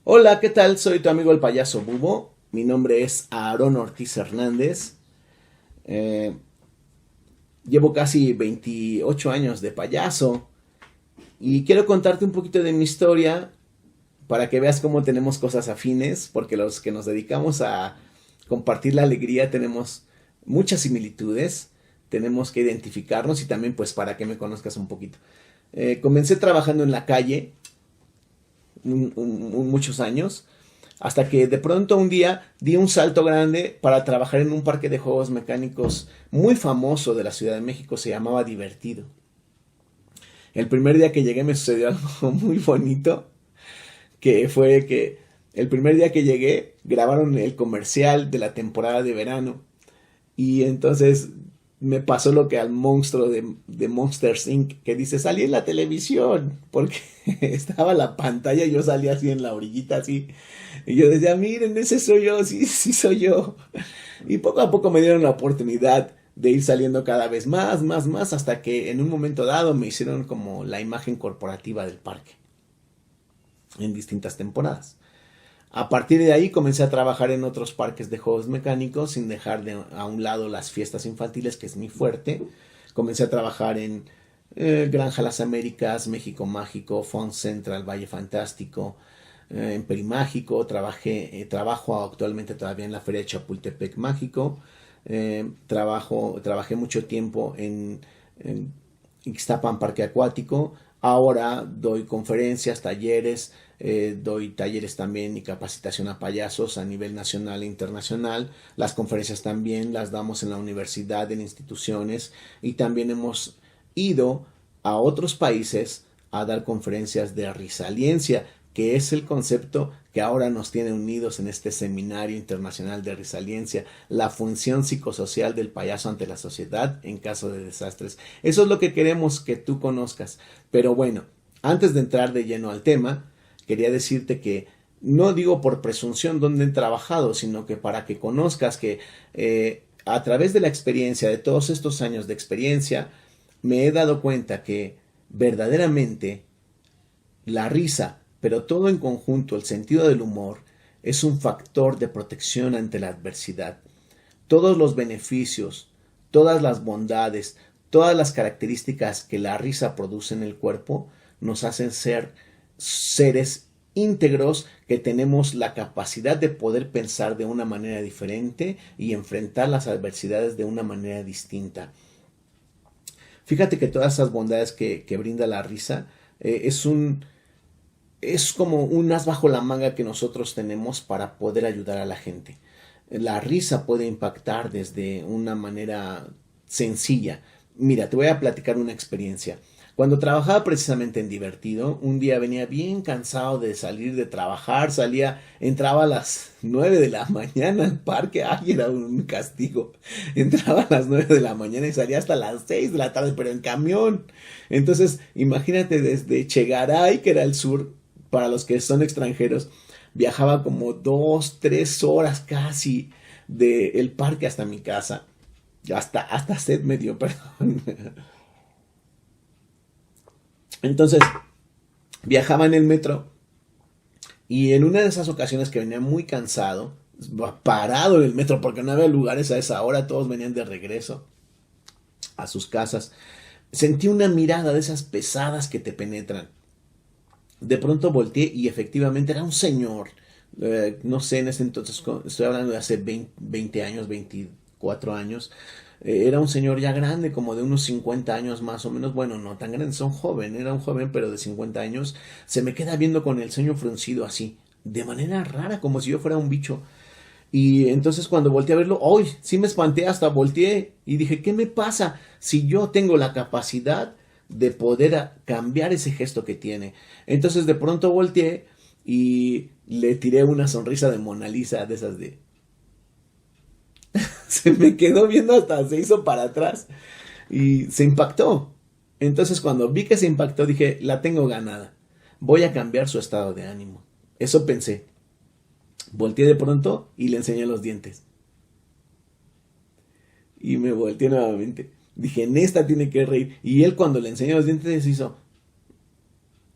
Hola, ¿qué tal? Soy tu amigo el payaso Bubo. Mi nombre es Aarón Ortiz Hernández. Eh, Llevo casi 28 años de payaso y quiero contarte un poquito de mi historia para que veas cómo tenemos cosas afines, porque los que nos dedicamos a compartir la alegría tenemos muchas similitudes, tenemos que identificarnos y también pues para que me conozcas un poquito. Comencé trabajando en la calle muchos años, hasta que de pronto un día di un salto grande para trabajar en un parque de juegos mecánicos muy famoso de la Ciudad de México, se llamaba Divertido. El primer día que llegué me sucedió algo muy bonito, que fue que el primer día que llegué grabaron el comercial de la temporada de verano y entonces me pasó lo que al monstruo de Monsters Inc. que dice, salí en la televisión, porque estaba la pantalla y yo salía así en la orillita así. Y yo decía, miren, ese soy yo, sí, sí soy yo. Y poco a poco me dieron la oportunidad de ir saliendo cada vez más, hasta que en un momento dado me hicieron como la imagen corporativa del parque en distintas temporadas. A partir de ahí comencé a trabajar en otros parques de juegos mecánicos sin dejar a un lado las fiestas infantiles, que es mi fuerte. Comencé a trabajar en Granja Las Américas, México Mágico, Fun Central, Valle Fantástico, en Perimágico. Trabajo actualmente todavía en la Feria de Chapultepec Mágico. Trabajé mucho tiempo en Ixtapan Parque Acuático. Ahora doy conferencias, talleres, doy talleres también y capacitación a payasos a nivel nacional e internacional. Las conferencias también las damos en la universidad, en instituciones, y también hemos ido a otros países a dar conferencias de risaliencia, que es el concepto que ahora nos tiene unidos en este seminario internacional de risaliencia, la función psicosocial del payaso ante la sociedad en caso de desastres. Eso es lo que queremos que tú conozcas. Pero bueno, antes de entrar de lleno al tema, quería decirte que no digo por presunción dónde he trabajado, sino que para que conozcas que a través de la experiencia, de todos estos años de experiencia, me he dado cuenta que verdaderamente la risa, pero todo en conjunto, el sentido del humor, es un factor de protección ante la adversidad. Todos los beneficios, todas las bondades, todas las características que la risa produce en el cuerpo nos hacen ser seres íntegros que tenemos la capacidad de poder pensar de una manera diferente y enfrentar las adversidades de una manera distinta. Fíjate que todas esas bondades que brinda la risa es como un as bajo la manga que nosotros tenemos para poder ayudar a la gente. La risa puede impactar desde una manera sencilla. Mira, te voy a platicar una experiencia. Cuando trabajaba precisamente en Divertido, un día venía bien cansado de salir de trabajar, entraba a las 9 de la mañana al parque, ay, era un castigo. Entraba a las 9 de la mañana y salía hasta las 6 de la tarde, pero en camión. Entonces, imagínate desde Chegaray, que era el sur, para los que son extranjeros, viajaba como 2, 3 horas casi del parque hasta mi casa. Hasta sed me dio, perdón. Entonces, viajaba en el metro y en una de esas ocasiones que venía muy cansado, parado en el metro porque no había lugares a esa hora, todos venían de regreso a sus casas, sentí una mirada de esas pesadas que te penetran. De pronto volteé y efectivamente era un señor, no sé, en ese entonces, estoy hablando de hace 20 años, 24 años, era un señor ya grande, como de unos 50 años más o menos, bueno, no tan grande, son joven, era un joven pero de 50 años, se me queda viendo con el ceño fruncido así, de manera rara, como si yo fuera un bicho. Y entonces cuando volteé a verlo, ¡ay! Sí me espanté, hasta volteé y dije, ¿qué me pasa si yo tengo la capacidad de poder cambiar ese gesto que tiene? Entonces de pronto volteé y le tiré una sonrisa de Mona Lisa, de esas de... Se me quedó viendo, hasta se hizo para atrás y se impactó. Entonces cuando vi que se impactó dije, la tengo ganada, voy a cambiar su estado de ánimo. Eso pensé. Volteé de pronto y le enseñé los dientes. Y me volteé nuevamente. Dije, en esta tiene que reír. Y él cuando le enseñé los dientes hizo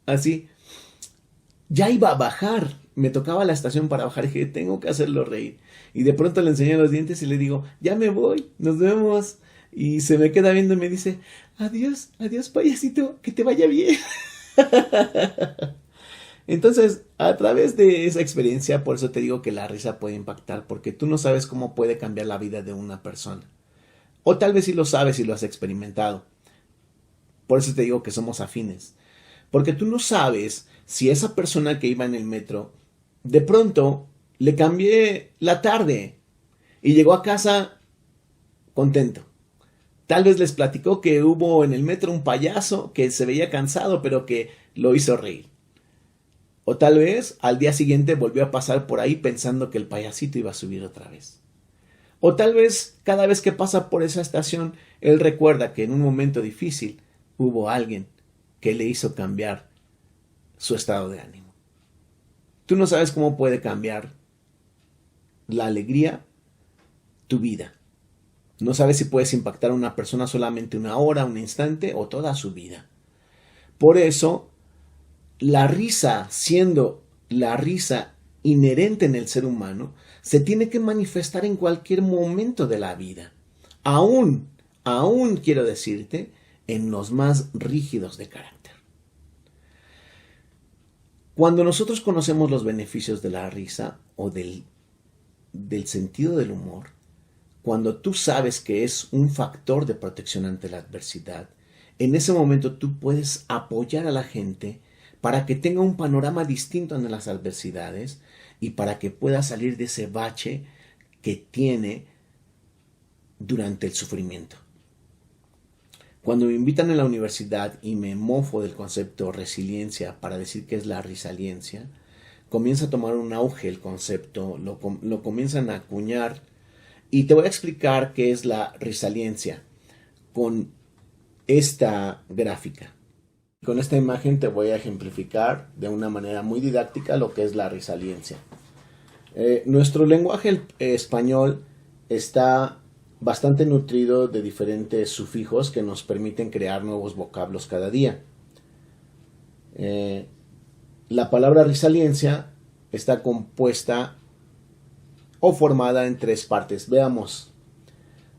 así. Ya iba a bajar. me tocaba la estación para bajar y dije, tengo que hacerlo reír. Y de pronto le enseñé los dientes y le digo, ya me voy, nos vemos. Y se me queda viendo y me dice, adiós, adiós payasito, que te vaya bien. Entonces, a través de esa experiencia, por eso te digo que la risa puede impactar, porque tú no sabes cómo puede cambiar la vida de una persona. O tal vez sí lo sabes y lo has experimentado. Por eso te digo que somos afines. Porque tú no sabes si esa persona que iba en el metro, de pronto le cambié la tarde y llegó a casa contento. Tal vez les platicó que hubo en el metro un payaso que se veía cansado, pero que lo hizo reír. O tal vez al día siguiente volvió a pasar por ahí pensando que el payasito iba a subir otra vez. O tal vez cada vez que pasa por esa estación, él recuerda que en un momento difícil hubo alguien que le hizo cambiar su estado de ánimo. Tú no sabes cómo puede cambiar la alegría tu vida. No sabes si puedes impactar a una persona solamente una hora, un instante o toda su vida. Por eso, la risa, siendo la risa inherente en el ser humano, se tiene que manifestar en cualquier momento de la vida. Aún quiero decirte, en los más rígidos de carácter. Cuando nosotros conocemos los beneficios de la risa o del sentido del humor, cuando tú sabes que es un factor de protección ante la adversidad, en ese momento tú puedes apoyar a la gente para que tenga un panorama distinto ante las adversidades y para que pueda salir de ese bache que tiene durante el sufrimiento. Cuando me invitan en la universidad y me mofo del concepto resiliencia para decir que es la risaliencia, comienza a tomar un auge el concepto, lo comienzan a acuñar. Y te voy a explicar qué es la risaliencia con esta gráfica. Con esta imagen te voy a ejemplificar de una manera muy didáctica lo que es la risaliencia. Nuestro lenguaje español está bastante nutrido de diferentes sufijos que nos permiten crear nuevos vocablos cada día. La palabra risaliencia está compuesta o formada en tres partes. Veamos.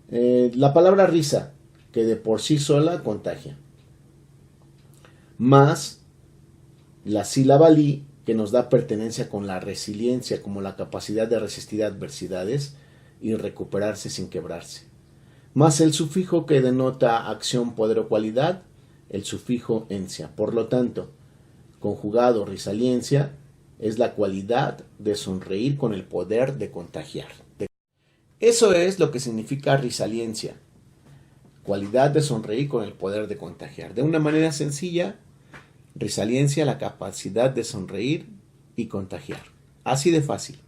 La palabra risa, que de por sí sola contagia. Más la sílaba li, que nos da pertenencia con la resiliencia, como la capacidad de resistir adversidades y recuperarse sin quebrarse. Más el sufijo que denota acción, poder o cualidad, el sufijo encia. Por lo tanto, conjugado risaliencia, es la cualidad de sonreír con el poder de contagiar. Eso es lo que significa risaliencia. Cualidad de sonreír con el poder de contagiar. De una manera sencilla, risaliencia, la capacidad de sonreír y contagiar. Así de fácil.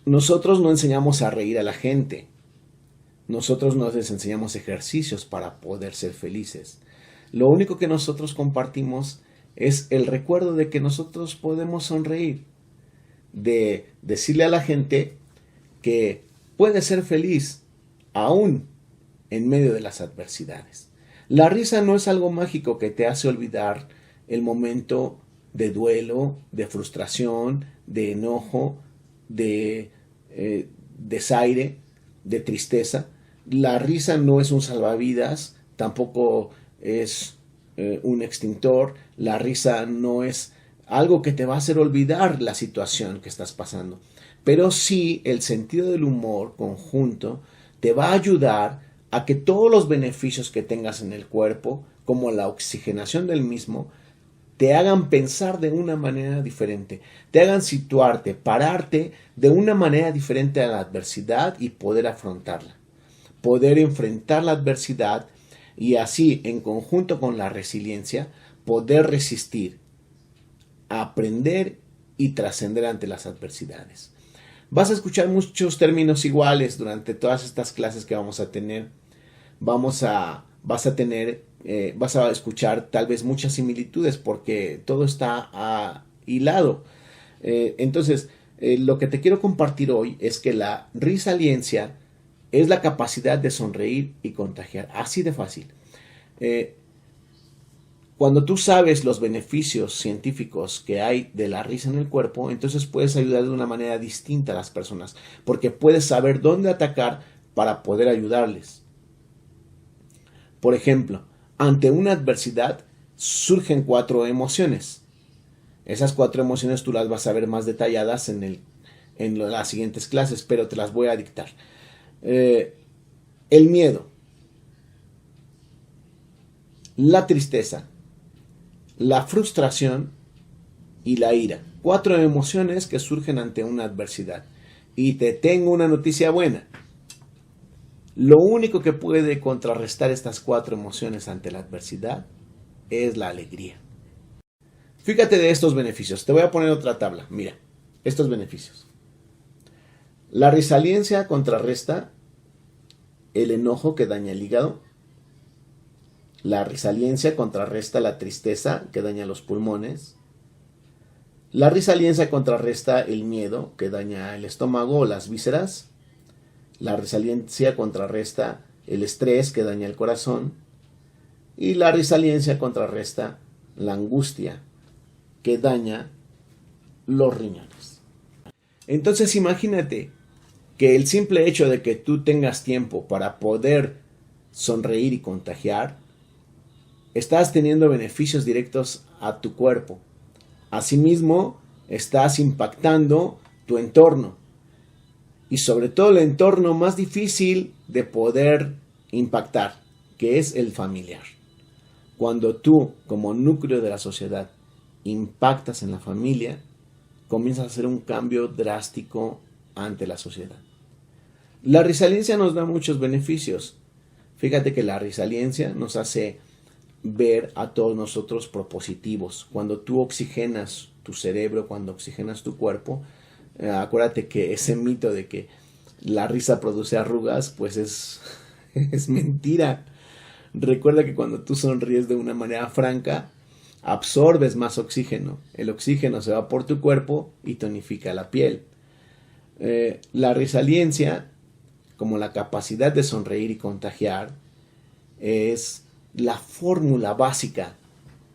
Nosotros no enseñamos a reír a la gente. Nosotros no les enseñamos ejercicios para poder ser felices. Lo único que nosotros compartimos es el recuerdo de que nosotros podemos sonreír, de decirle a la gente que puede ser feliz aún en medio de las adversidades. La risa no es algo mágico que te hace olvidar el momento de duelo, de frustración, de enojo, de desaire, de tristeza. La risa no es un salvavidas, tampoco es un extintor. La risa no es algo que te va a hacer olvidar la situación que estás pasando, pero sí el sentido del humor conjunto te va a ayudar a que todos los beneficios que tengas en el cuerpo, como la oxigenación del mismo, te hagan pensar de una manera diferente, te hagan situarte, pararte de una manera diferente a la adversidad y poder afrontarla, poder enfrentar la adversidad y así, en conjunto con la resiliencia, poder resistir, aprender y trascender ante las adversidades. Vas a escuchar muchos términos iguales durante todas estas clases que vamos a tener. Vas a escuchar tal vez muchas similitudes porque todo está hilado. Entonces, lo que te quiero compartir hoy es que la risaliencia es la capacidad de sonreír y contagiar. Así de fácil. Cuando tú sabes los beneficios científicos que hay de la risa en el cuerpo, entonces puedes ayudar de una manera distinta a las personas, porque puedes saber dónde atacar para poder ayudarles. Por ejemplo, ante una adversidad surgen 4 emociones. Esas 4 emociones tú las vas a ver más detalladas en las siguientes clases, pero te las voy a dictar. El miedo, la tristeza, la frustración y la ira. 4 emociones que surgen ante una adversidad. Y te tengo una noticia buena. Lo único que puede contrarrestar estas 4 emociones ante la adversidad es la alegría. Fíjate de estos beneficios. Te voy a poner otra tabla. Mira, estos beneficios. La resiliencia contrarresta el enojo que daña el hígado. La resiliencia contrarresta la tristeza que daña los pulmones. La resiliencia contrarresta el miedo que daña el estómago o las vísceras. La resiliencia contrarresta el estrés que daña el corazón. Y la resiliencia contrarresta la angustia que daña los riñones. Entonces imagínate que el simple hecho de que tú tengas tiempo para poder sonreír y contagiar, estás teniendo beneficios directos a tu cuerpo. Asimismo, estás impactando tu entorno. Y sobre todo el entorno más difícil de poder impactar, que es el familiar. Cuando tú, como núcleo de la sociedad, impactas en la familia, comienzas a hacer un cambio drástico ante la sociedad. La resiliencia nos da muchos beneficios. Fíjate que la resiliencia nos hace ver a todos nosotros propositivos. Cuando tú oxigenas tu cerebro, cuando oxigenas tu cuerpo, acuérdate que ese mito de que la risa produce arrugas, pues es mentira. Recuerda que cuando tú sonríes de una manera franca, absorbes más oxígeno. El oxígeno se va por tu cuerpo y tonifica la piel. La resiliencia, como la capacidad de sonreír y contagiar, es la fórmula básica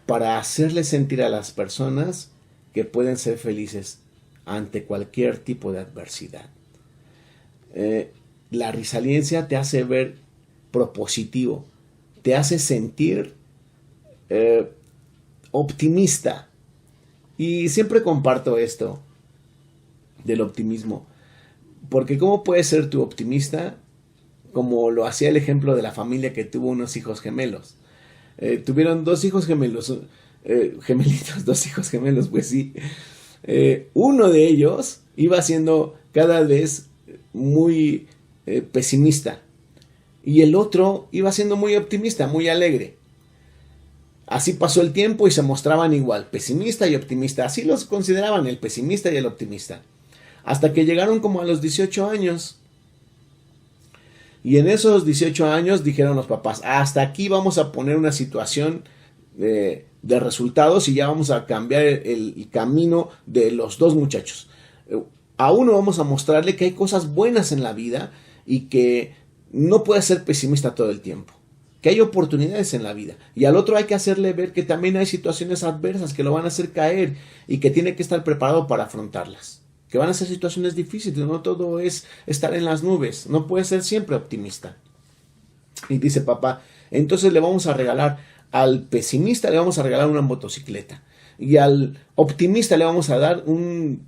para hacerle sentir a las personas que pueden ser felices ante cualquier tipo de adversidad. La resiliencia te hace ver propositivo, te hace sentir optimista. Y siempre comparto esto del optimismo, porque ¿cómo puedes ser tú optimista? Como lo hacía el ejemplo de la familia que tuvo unos hijos gemelos. Tuvieron 2 hijos gemelos, gemelitos, 2 hijos gemelos, pues sí. Uno de ellos iba siendo cada vez muy pesimista y el otro iba siendo muy optimista, muy alegre. Así pasó el tiempo y se mostraban igual, pesimista y optimista. Así los consideraban, el pesimista y el optimista. Hasta que llegaron como a los 18 años. Y en esos 18 años dijeron los papás, hasta aquí vamos a poner una situación de resultados y ya vamos a cambiar el camino de los 2 muchachos. A uno vamos a mostrarle que hay cosas buenas en la vida y que no puede ser pesimista todo el tiempo, que hay oportunidades en la vida. Y al otro hay que hacerle ver que también hay situaciones adversas que lo van a hacer caer y que tiene que estar preparado para afrontarlas. Que van a ser situaciones difíciles, no todo es estar en las nubes, no puede ser siempre optimista. Y dice papá, entonces le vamos a regalar, al pesimista le vamos a regalar una motocicleta y al optimista le vamos a dar un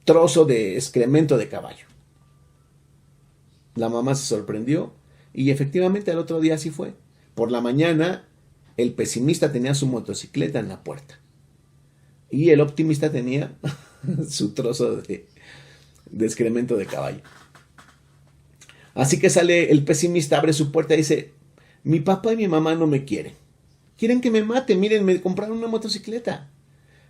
trozo de excremento de caballo. La mamá se sorprendió y efectivamente al otro día así fue. Por la mañana el pesimista tenía su motocicleta en la puerta y el optimista tenía su trozo de excremento de caballo. Así que sale el pesimista, abre su puerta y dice, mi papá y mi mamá no me quieren. Quieren que me mate, miren, me compraron una motocicleta.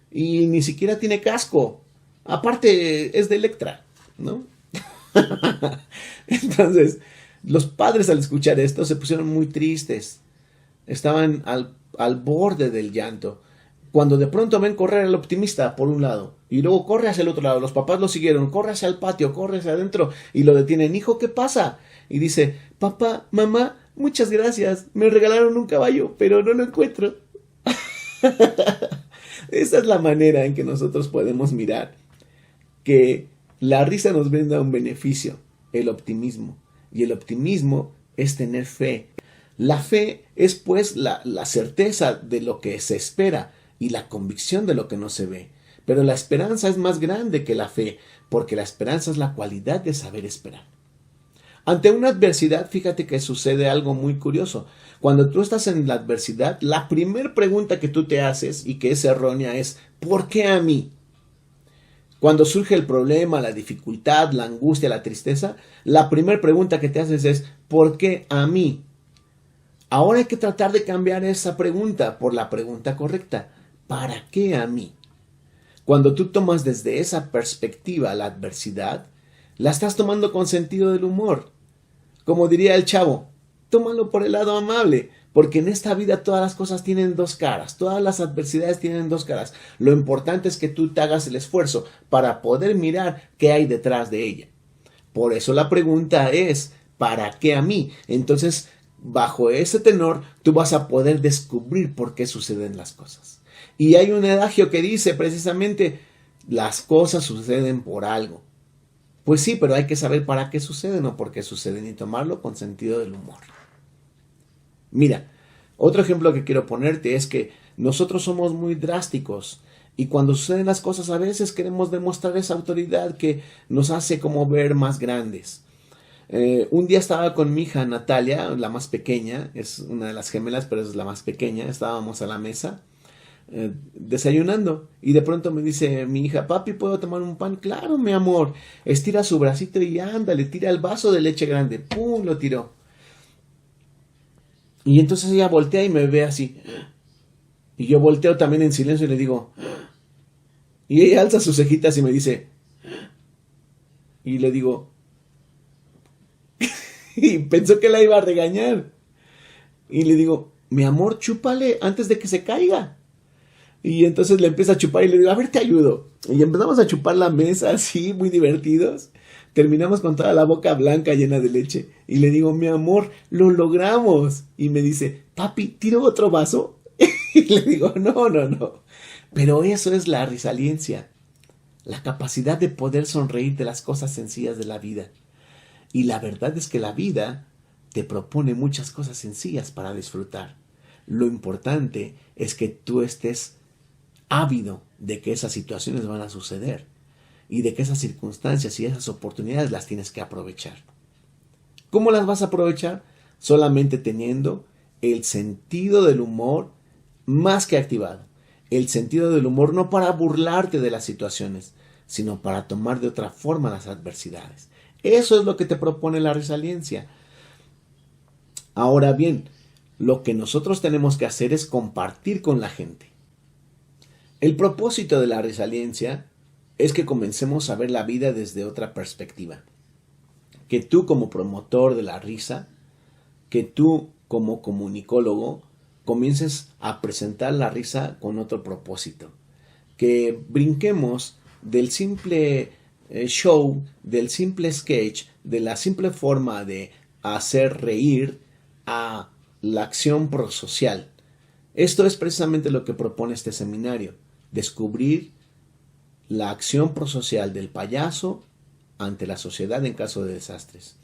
Y ni siquiera tiene casco. Aparte es de Electra, ¿no? Entonces, los padres al escuchar esto se pusieron muy tristes. Estaban al borde del llanto. Cuando de pronto ven correr al optimista por un lado y luego corre hacia el otro lado, los papás lo siguieron, corre hacia el patio, corre hacia adentro y lo detienen. Hijo, ¿qué pasa? Y dice, papá, mamá, muchas gracias, me regalaron un caballo, pero no lo encuentro. Esa es la manera en que nosotros podemos mirar que la risa nos brinda un beneficio, el optimismo. Y el optimismo es tener fe. La fe es pues la certeza de lo que se espera y la convicción de lo que no se ve. Pero la esperanza es más grande que la fe, porque la esperanza es la cualidad de saber esperar. Ante una adversidad, fíjate que sucede algo muy curioso. Cuando tú estás en la adversidad, la primera pregunta que tú te haces, y que es errónea, es ¿por qué a mí? Cuando surge el problema, la dificultad, la angustia, la tristeza, la primera pregunta que te haces es ¿por qué a mí? Ahora hay que tratar de cambiar esa pregunta por la pregunta correcta. ¿Para qué a mí? Cuando tú tomas desde esa perspectiva la adversidad, la estás tomando con sentido del humor. Como diría el Chavo, tómalo por el lado amable, porque en esta vida todas las cosas tienen dos caras, todas las adversidades tienen dos caras. Lo importante es que tú te hagas el esfuerzo para poder mirar qué hay detrás de ella. Por eso la pregunta es, ¿para qué a mí? Entonces, bajo ese tenor, tú vas a poder descubrir por qué suceden las cosas. Y hay un adagio que dice precisamente, las cosas suceden por algo. Pues sí, pero hay que saber para qué suceden o por qué suceden y tomarlo con sentido del humor. Mira, otro ejemplo que quiero ponerte es que nosotros somos muy drásticos y cuando suceden las cosas a veces queremos demostrar esa autoridad que nos hace como ver más grandes. Un día estaba con mi hija Natalia, la más pequeña, es una de las gemelas, pero es la más pequeña, estábamos a la mesa desayunando y de pronto me dice mi hija, papi, ¿puedo tomar un pan? Claro, mi amor. Estira su bracito y ándale, tira el vaso de leche grande, ¡pum!, lo tiró. Y entonces ella voltea y me ve así. Y yo volteo también en silencio y le digo. Y ella alza sus cejitas y me dice. Y le digo. Y pensó que la iba a regañar. Y le digo, mi amor, chúpale antes de que se caiga. Y entonces le empieza a chupar y le digo, a ver, te ayudo. Y empezamos a chupar la mesa así, muy divertidos. Terminamos con toda la boca blanca llena de leche. Y le digo, mi amor, lo logramos. Y me dice, papi, ¿tiro otro vaso? Y le digo, no. Pero eso es la resiliencia. La capacidad de poder sonreír de las cosas sencillas de la vida. Y la verdad es que la vida te propone muchas cosas sencillas para disfrutar. Lo importante es que tú estés ávido de que esas situaciones van a suceder y de que esas circunstancias y esas oportunidades las tienes que aprovechar. ¿Cómo las vas a aprovechar? Solamente teniendo el sentido del humor más que activado. El sentido del humor no para burlarte de las situaciones, sino para tomar de otra forma las adversidades. Eso es lo que te propone la resiliencia. Ahora bien, lo que nosotros tenemos que hacer es compartir con la gente. El propósito de la resiliencia es que comencemos a ver la vida desde otra perspectiva. Que tú como promotor de la risa, que tú como comunicólogo, comiences a presentar la risa con otro propósito. Que brinquemos del simple show, del simple sketch, de la simple forma de hacer reír a la acción prosocial. Esto es precisamente lo que propone este seminario. Descubrir la acción prosocial del payaso ante la sociedad en caso de desastres.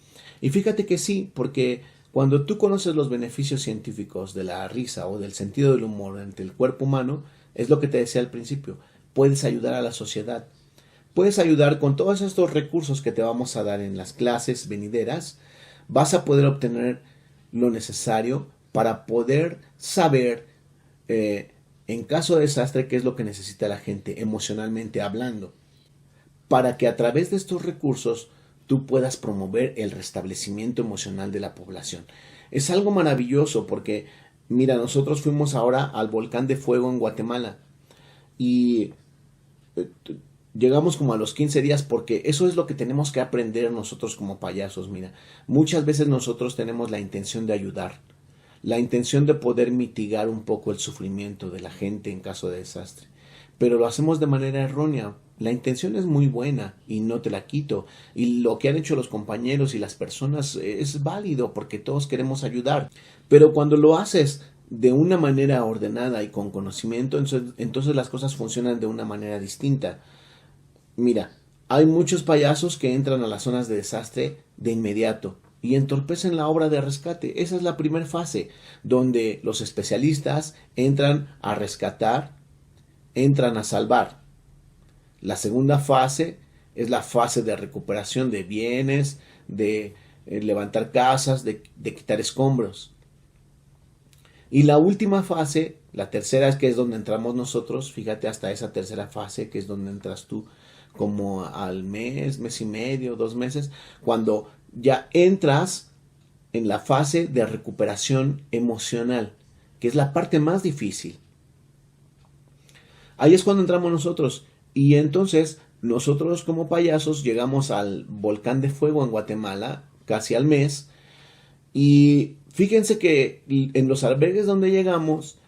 Y fíjate que sí, porque cuando tú conoces los beneficios científicos de la risa o del sentido del humor ante el cuerpo humano, es lo que te decía al principio, puedes ayudar a la sociedad. Puedes ayudar con todos estos recursos que te vamos a dar en las clases venideras, vas a poder obtener lo necesario para poder saber en caso de desastre qué es lo que necesita la gente emocionalmente hablando, para que a través de estos recursos tú puedas promover el restablecimiento emocional de la población. Es algo maravilloso porque, mira, nosotros fuimos ahora al volcán de fuego en Guatemala y llegamos como a los 15 días porque eso es lo que tenemos que aprender nosotros como payasos. Mira, muchas veces nosotros tenemos la intención de ayudar, la intención de poder mitigar un poco el sufrimiento de la gente en caso de desastre, pero lo hacemos de manera errónea. La intención es muy buena y no te la quito, y lo que han hecho los compañeros y las personas es válido porque todos queremos ayudar, pero cuando lo haces de una manera ordenada y con conocimiento, entonces las cosas funcionan de una manera distinta. Mira, hay muchos payasos que entran a las zonas de desastre de inmediato y entorpecen la obra de rescate. Esa es la primera fase, donde los especialistas entran a rescatar, entran a salvar. La segunda fase es la fase de recuperación de bienes, de levantar casas, de quitar escombros. Y la última fase, la tercera, es que es donde entramos nosotros. Fíjate, hasta esa tercera fase, que es donde entras tú, como al mes, mes y medio, 2 meses, cuando ya entras en la fase de recuperación emocional, que es la parte más difícil. Ahí es cuando entramos nosotros. Y entonces nosotros como payasos llegamos al Volcán de Fuego en Guatemala, casi al mes. Y fíjense que en los albergues donde llegamos,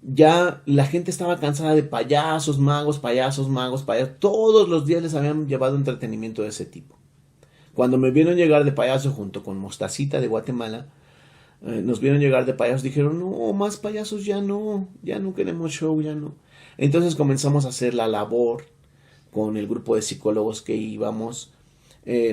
ya la gente estaba cansada de payasos, magos, payasos, magos, payasos. Todos los días les habían llevado entretenimiento de ese tipo. Cuando me vieron llegar de payaso junto con Mostacita de Guatemala, nos vieron llegar de payasos, dijeron, no, más payasos ya no queremos show, ya no. Entonces comenzamos a hacer la labor con el grupo de psicólogos que íbamos.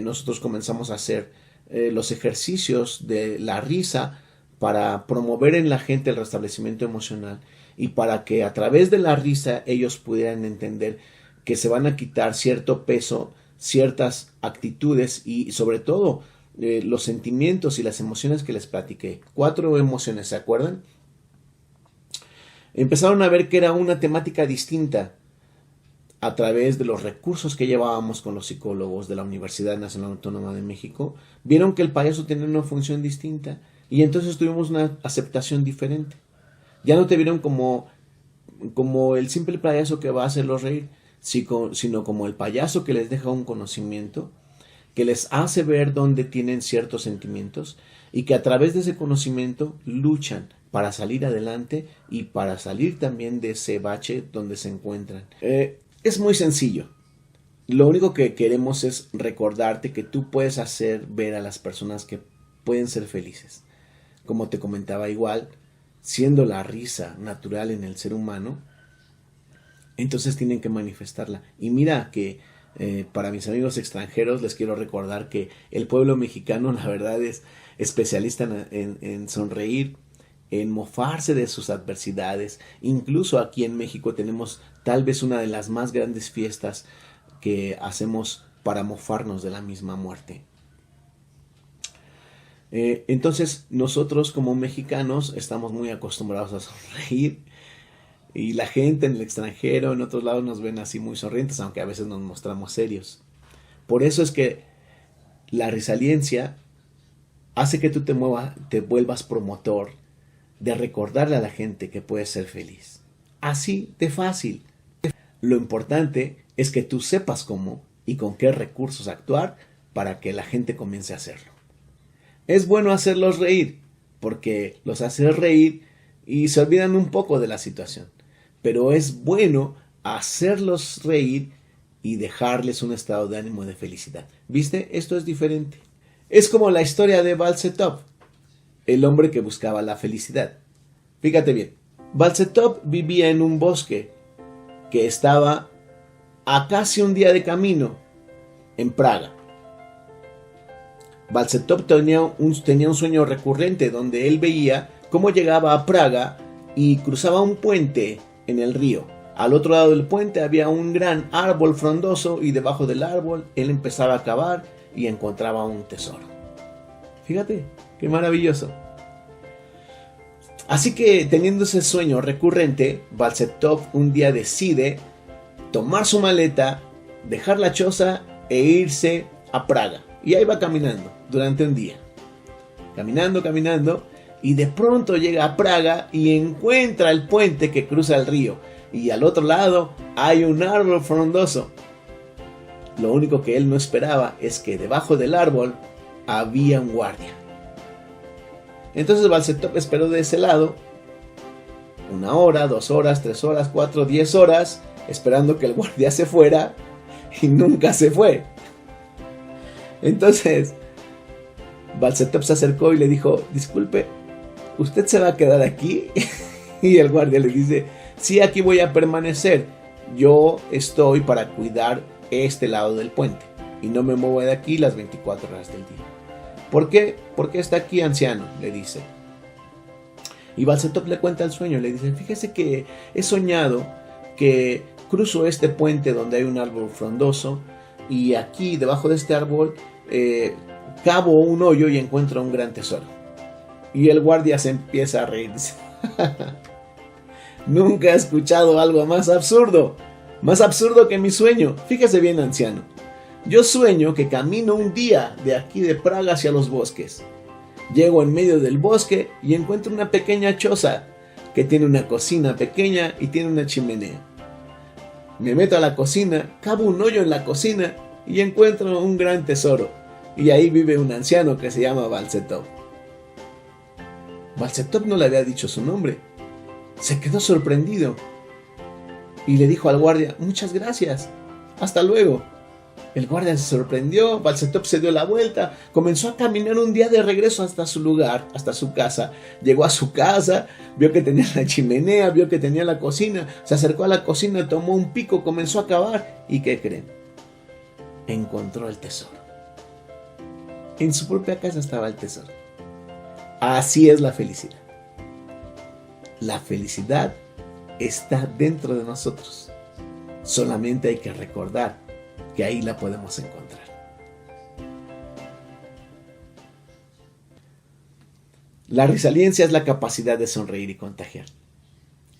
Nosotros comenzamos a hacer los ejercicios de la risa para promover en la gente el restablecimiento emocional y para que a través de la risa ellos pudieran entender que se van a quitar cierto peso, ciertas actitudes y sobre todo los sentimientos y las emociones que les platiqué. 4 emociones, ¿se acuerdan? Empezaron a ver que era una temática distinta a través de los recursos que llevábamos con los psicólogos de la Universidad Nacional Autónoma de México. Vieron que el payaso tenía una función distinta y entonces tuvimos una aceptación diferente. Ya no te vieron como el simple payaso que va a hacerlos reír, sino como el payaso que les deja un conocimiento, que les hace ver dónde tienen ciertos sentimientos y que a través de ese conocimiento luchan para salir adelante y para salir también de ese bache donde se encuentran. Es muy sencillo. Lo único que queremos es recordarte que tú puedes hacer ver a las personas que pueden ser felices. Como te comentaba, igual, siendo la risa natural en el ser humano, entonces tienen que manifestarla. Y mira que para mis amigos extranjeros les quiero recordar que el pueblo mexicano, la verdad, es especialista en sonreír, en mofarse de sus adversidades. Incluso aquí en México tenemos tal vez una de las más grandes fiestas que hacemos para mofarnos de la misma muerte. Entonces nosotros como mexicanos estamos muy acostumbrados a sonreír y la gente en el extranjero, en otros lados, nos ven así muy sonrientes, aunque a veces nos mostramos serios. Por eso es que la resiliencia hace que tú te vuelvas promotor de recordarle a la gente que puedes ser feliz. Así de fácil. Lo importante es que tú sepas cómo y con qué recursos actuar para que la gente comience a hacerlo. Es bueno hacerlos reír, porque los haces reír y se olvidan un poco de la situación. Pero es bueno hacerlos reír y dejarles un estado de ánimo de felicidad. ¿Viste? Esto es diferente. Es como la historia de Balsetov, el hombre que buscaba la felicidad. Fíjate bien, Balsetov vivía en un bosque que estaba a casi un día de camino en Praga. Balsetov tenía un sueño recurrente donde él veía cómo llegaba a Praga y cruzaba un puente en el río. Al otro lado del puente había un gran árbol frondoso y debajo del árbol él empezaba a cavar y encontraba un tesoro. Fíjate, qué maravilloso. Así que, teniendo ese sueño recurrente, Balsetov un día decide tomar su maleta, dejar la choza e irse a Praga. Y ahí va caminando durante un día. Caminando, y de pronto llega a Praga y encuentra el puente que cruza el río. Y al otro lado hay un árbol frondoso. Lo único que él no esperaba es que debajo del árbol había un guardia. Entonces Balsetov esperó de ese lado 1 hora, 2 horas, 3 horas, 4, 10 horas, esperando que el guardia se fuera, y nunca se fue. Entonces Balsetov se acercó y le dijo: disculpe, ¿usted se va a quedar aquí? Y el guardia le dice, sí, aquí voy a permanecer. Yo estoy para cuidar este lado del puente y no me muevo de aquí las 24 horas del día. ¿Por qué? ¿Por qué está aquí, anciano?, le dice. Y Balsetop le cuenta el sueño, le dice, fíjese que he soñado que cruzo este puente donde hay un árbol frondoso y aquí debajo de este árbol cavo un hoyo y encuentro un gran tesoro. Y el guardia se empieza a reír. Nunca he escuchado algo más absurdo que mi sueño. Fíjese bien, anciano. Yo sueño que camino un día de aquí de Praga hacia los bosques. Llego en medio del bosque y encuentro una pequeña choza que tiene una cocina pequeña y tiene una chimenea. Me meto a la cocina, cavo un hoyo en la cocina y encuentro un gran tesoro. Y ahí vive un anciano que se llama Balsetop. Balsetop no le había dicho su nombre. Se quedó sorprendido y le dijo al guardia, muchas gracias, hasta luego. El guardia se sorprendió, Balsetop se dio la vuelta, comenzó a caminar un día de regreso hasta su lugar, hasta su casa. Llegó a su casa, vio que tenía la chimenea, vio que tenía la cocina, se acercó a la cocina, tomó un pico, comenzó a cavar. ¿Y qué creen? Encontró el tesoro. En su propia casa estaba el tesoro. Así es la felicidad. La felicidad está dentro de nosotros. Solamente hay que recordar que ahí la podemos encontrar. La resiliencia es la capacidad de sonreír y contagiar.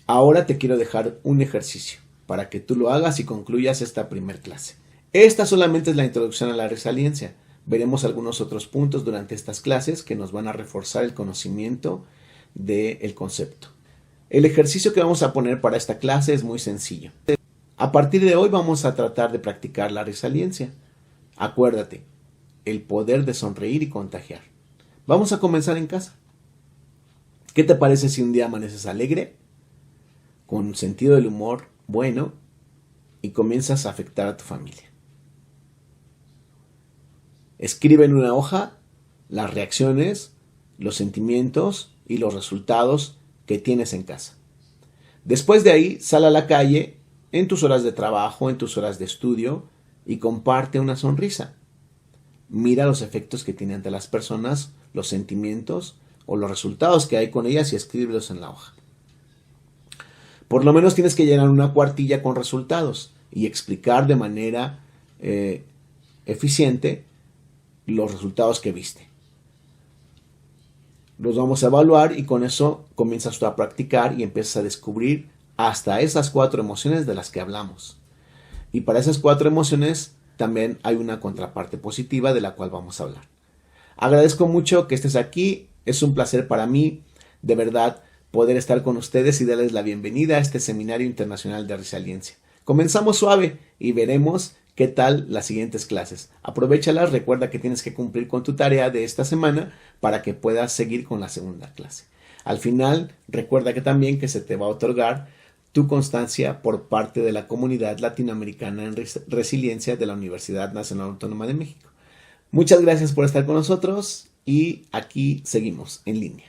Ahora te quiero dejar un ejercicio para que tú lo hagas y concluyas esta primer clase. Esta solamente es la introducción a la resiliencia. Veremos algunos otros puntos durante estas clases que nos van a reforzar el conocimiento del concepto. El ejercicio que vamos a poner para esta clase es muy sencillo. A partir de hoy vamos a tratar de practicar la resiliencia. Acuérdate, el poder de sonreír y contagiar. Vamos a comenzar en casa. ¿Qué te parece si un día amaneces alegre, con sentido del humor bueno y comienzas a afectar a tu familia? Escribe en una hoja las reacciones, los sentimientos y los resultados que tienes en casa. Después de ahí, sal a la calle en tus horas de trabajo, en tus horas de estudio y comparte una sonrisa. Mira los efectos que tiene ante las personas, los sentimientos o los resultados que hay con ellas y escríbelos en la hoja. Por lo menos tienes que llenar una cuartilla con resultados y explicar de manera eficiente los resultados que viste. Los vamos a evaluar y con eso comienzas tú a practicar y empiezas a descubrir hasta esas 4 emociones de las que hablamos. Y para esas 4 emociones también hay una contraparte positiva de la cual vamos a hablar. Agradezco mucho que estés aquí. Es un placer para mí, de verdad, poder estar con ustedes y darles la bienvenida a este Seminario Internacional de Resiliencia. Comenzamos suave y veremos qué tal las siguientes clases. Aprovéchalas, recuerda que tienes que cumplir con tu tarea de esta semana para que puedas seguir con la segunda clase. Al final, recuerda que también que se te va a otorgar tu constancia por parte de la Comunidad Latinoamericana en Resiliencia de la Universidad Nacional Autónoma de México. Muchas gracias por estar con nosotros y aquí seguimos en línea.